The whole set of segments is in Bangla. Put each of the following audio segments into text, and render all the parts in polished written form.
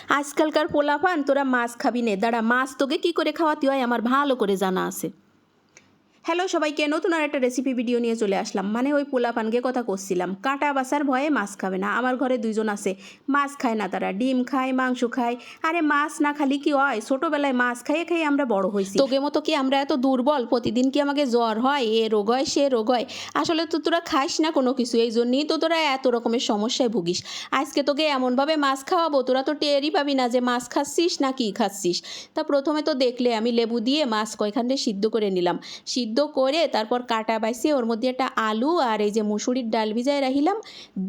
আজকালকার পোলাপান তোরা মাছ খাবি নে, দাঁড়া মাছ তোকে কী করে খাওয়াতে হয় আমার ভালো করে জানা আছে। হ্যালো সবাইকে, নতুন আর একটা রেসিপি ভিডিও নিয়ে চলে আসলাম। মানে ওই পোলাপানকে কথা করছিলাম, কাঁটা বাসার ভয়ে মাছ খাবে না। আমার ঘরে দুইজন আছে, মাছ খায় না, তারা ডিম খায়, মাংস খায়। আরে মাছ না খালি কি হয়, ছোটোবেলায় মাছ খাইয়ে খাইয়ে আমরা বড় হয়েছি। তোকে মতো কি আমরা এত দুর্বল? প্রতিদিন কি আমাকে জ্বর হয়, এ রোগ হয়, সে রোগ হয়? আসলে তো তোরা খাইস না কোনো কিছু, এই জন্যই তো তোরা এত রকমের সমস্যায় ভুগিস। আজকে তোকে এমনভাবে মাছ খাওয়াবো, তোরা তো টেরই পাবি না যে মাছ খাচ্ছিস না কি খাচ্ছিস। তা প্রথমে তো দেখলে আমি লেবু দিয়ে মাছ কয়খানে সিদ্ধ করে নিলাম। সিদ্ধ করে তারপর কাটা বাইসে ওর মধ্যে একটা আলু আর এই যে মুসুরির ডাল ভিজায় রাখিলাম,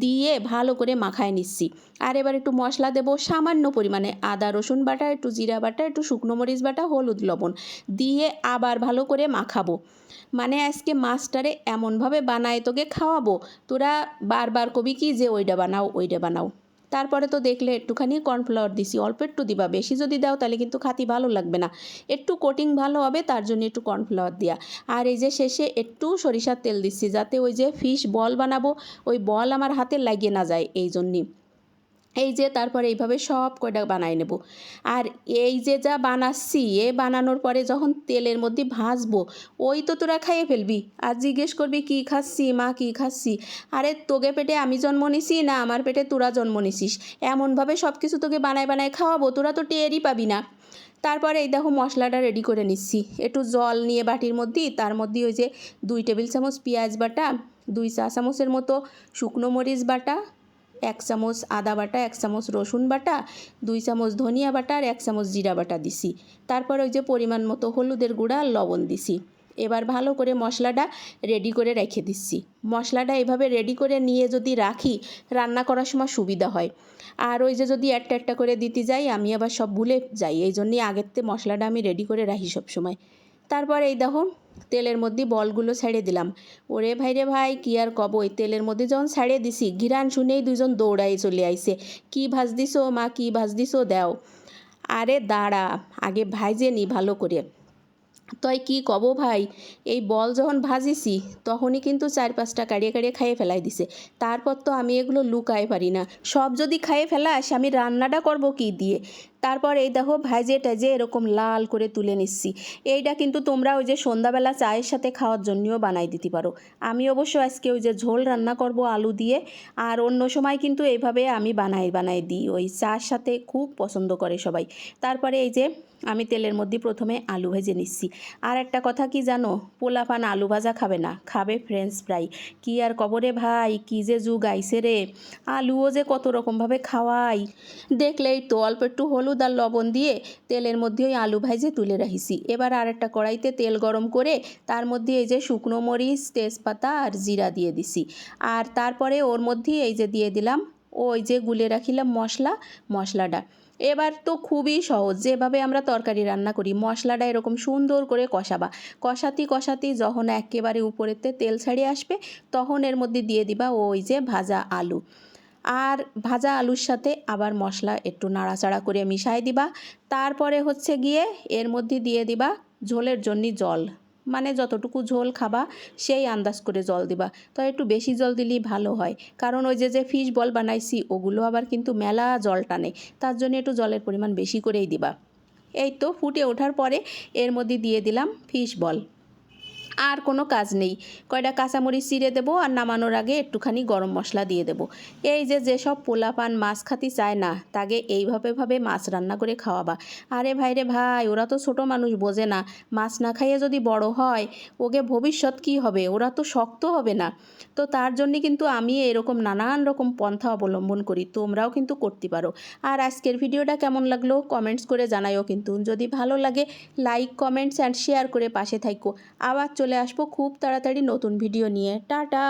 দিয়ে ভালো করে মাখায় নিচ্ছি। আর এবার একটু মশলা দেবো সামান্য পরিমাণে, আদা রসুন বাটা, একটু জিরা বাটা, একটু শুকনো মরিচ বাটা, হলুদ লবণ দিয়ে আবার ভালো করে মাখাবো। মানে আজকে মাছটারে এমনভাবে বানায় তোকে খাওয়াবো, তোরা বারবার কবি কি যে ওইটা বানাও ওইটা বানাও। তারপরে তো দেখলে একটুখানি কর্নফ্লাওয়ার দিছি, অল্প একটু দিবা, বেশি যদি দাও তাহলে কিন্তু খাতি ভালো লাগবে না। একটু কোটিং ভালো হবে তার জন্য একটু কর্নফ্লাওয়ার দেওয়া। আর এই যে শেষে একটু সরিষার তেল দিচ্ছি, যাতে ওই যে ফিশ বল বানাবো ওই বল আমার হাতে লাগিয়ে না যায়, এই জন্যই। এই যে তারপরে এইভাবে সব কয়টা বানাই নেব। আর এই যে যা বানাচ্ছি, এ বানানোর পরে যখন তেলের মধ্যে ভাজবো, ওই তো তোরা খাইয়ে ফেলবি। আর জিজ্ঞেস করবি কী খাচ্ছি মা, কী খাচ্ছি। আরে তোকে পেটে আমি জন্ম নিছি না আমার পেটে তোরা জন্ম নিছিস? এমনভাবে সব কিছু তোকে বানায় বানায় খাওয়াবো, তোরা তো টেরই পাবি না। তারপরে এই দেখো মশলাটা রেডি করে নিচ্ছি। একটু জল নিয়ে বাটির মধ্যে, তার মধ্যে ওই যে 2 টেবিল চামচ পেঁয়াজ বাটা, 2 চা চামচের মতো শুকনো মরিচ বাটা, 1 চামচ আদা বাটা, 1 চামচ রসুন বাটা, 2 চামচ ধনিয়া বাটা আর 1 চামচ জিরা বাটা দিছি। তারপর ওই যে পরিমাণ মতো হলুদের গুঁড়া আর লবণ দিছি। এবার ভালো করে মশলাটা রেডি করে রেখে দিচ্ছি। মশলাটা এভাবে রেডি করে নিয়ে যদি রাখি, রান্না করার সময় সুবিধা হয়। আর ওই যে যদি একটা একটা করে দিতে যাই আমি আবার সব ভুলে যাই, এই জন্যই আগের থেকে মশলাটা আমি রেডি করে রাখি সব সময়। তারপর এই দেখো তেলের মধ্যে বলগুলো ছেড়ে দিলাম। ওরে ভাই রে ভাই, কী আর কব, ওই তেলের মধ্যে যখন ছেড়ে দিছি ঘিরান শুনেই দুজন দৌড়াই চলে আইছে, কি ভাজ দিছো মা, কি ভাজ দিছো দাও। আরে দাঁড়া, আগে ভাইজে নি ভালো করে। তই কি কব ভাই, এই বল যখন ভাজিছি তখনই কিন্তু 4-5টা কাড়িয়ে কাড়িয়ে খাইয়ে ফেলাই দিছে। তারপর তো আমি এগুলো লুকাই পারি না, সব যদি খাইয়ে ফেলাস আমি রান্নাটা করব কি দিয়ে। তারপর এই দেখো ভাইজে টাইজে এরকম লাল করে তুলে নিচ্ছি। এইটা কিন্তু তোমরা ওই যে সন্ধ্যাবেলা চায়ের সাথে খাওয়ার জন্যও বানাই দিতে পারো। আমি অবশ্য আজকে ওই যে ঝোল রান্না করব আলু দিয়ে, আর অন্য সময় কিন্তু এইভাবে আমি বানাই দিই, ওই চার সাথে খুব পছন্দ করে সবাই। তারপরে এই যে আমি তেলের মধ্যে প্রথমে আলু ভেজে নিচ্ছি। আর একটা কথা কি জানো, পোলাপান আলু ভাজা খাবে না, খাবে ফ্রেঞ্চ ফ্রাই। কি আর কবরে ভাই, কি যে যুগ আইছে রে, আলুও যে কত রকমভাবে খাওয়াই। দেখলেই তো অল্প একটু হলুদ আর লবণ দিয়ে তেলের মধ্যে ওই আলু ভাজে তুলে রাখিছি। এবার আর একটা কড়াইতে তেল গরম করে তার মধ্যে এই যে শুকনো মরিচ, তেজপাতা আর জিরা দিয়ে দিছি। আর তারপরে ওর মধ্যে এই যে দিয়ে দিলাম ওই যে গুলে রাখিলাম মশলাটা। এবার তো খুবই সহজ, যেভাবে আমরা তরকারি রান্না করি, মশলাটা এরকম সুন্দর করে কষাবা। কষাতি যখন একেবারে উপরেতে তেল ছাড়িয়ে আসবে, তখন এর মধ্যে দিয়ে দিবা ওই যে ভাজা আলু। আর ভাজা আলুর সাথে আবার মশলা একটু নাড়াচাড়া করে মিশাই দিবা। তারপরে হচ্ছে গিয়ে এর মধ্যে দিয়ে দিবা ঝোলের জন্য জল, মানে যতটুকু ঝোল খাবা সেই আন্দাজ করে জল দিবা। তো একটু বেশি জল দিলেই ভালো হয়, কারণ ওই যে ফিশ বল বানাইছি ওগুলো আবার কিন্তু মেলা জল টানে, তার জন্য একটু জলের পরিমাণ বেশি করেই দিবা। এই তো ফুটে ওঠার পরে এর মধ্যে দিয়ে দিলাম ফিশ বল। আর কোনো কাজ নেই, কয়টা কাঁচামরিচ চিড়ে দেবো আর নামানোর আগে একটুখানি গরম মশলা দিয়ে দেবো। এই যে যেসব পোলাপান মাছ খাতি চায় না, তাকে এইভাবে মাছ রান্না করে খাওয়াবা। আরে ভাই রে ভাই, ওরা তো ছোট মানুষ, বোঝে না। মাছ না খাইয়ে যদি বড় হয়, ওকে ভবিষ্যৎ কি হবে, ওরা তো শক্ত হবে না। তো তার জন্যে কিন্তু আমি এরকম নানান রকম পন্থা অবলম্বন করি, তোমরাও কিন্তু করতে পারো। আর আজকের ভিডিওটা কেমন লাগলো কমেন্টস করে জানাইও কিন্তু, যদি ভালো লাগে লাইক, কমেন্টস অ্যান্ড শেয়ার করে পাশে থাকো। আবার চলে আসবো খুব তাড়াতাড়ি নতুন ভিডিও নিয়ে। টাটা।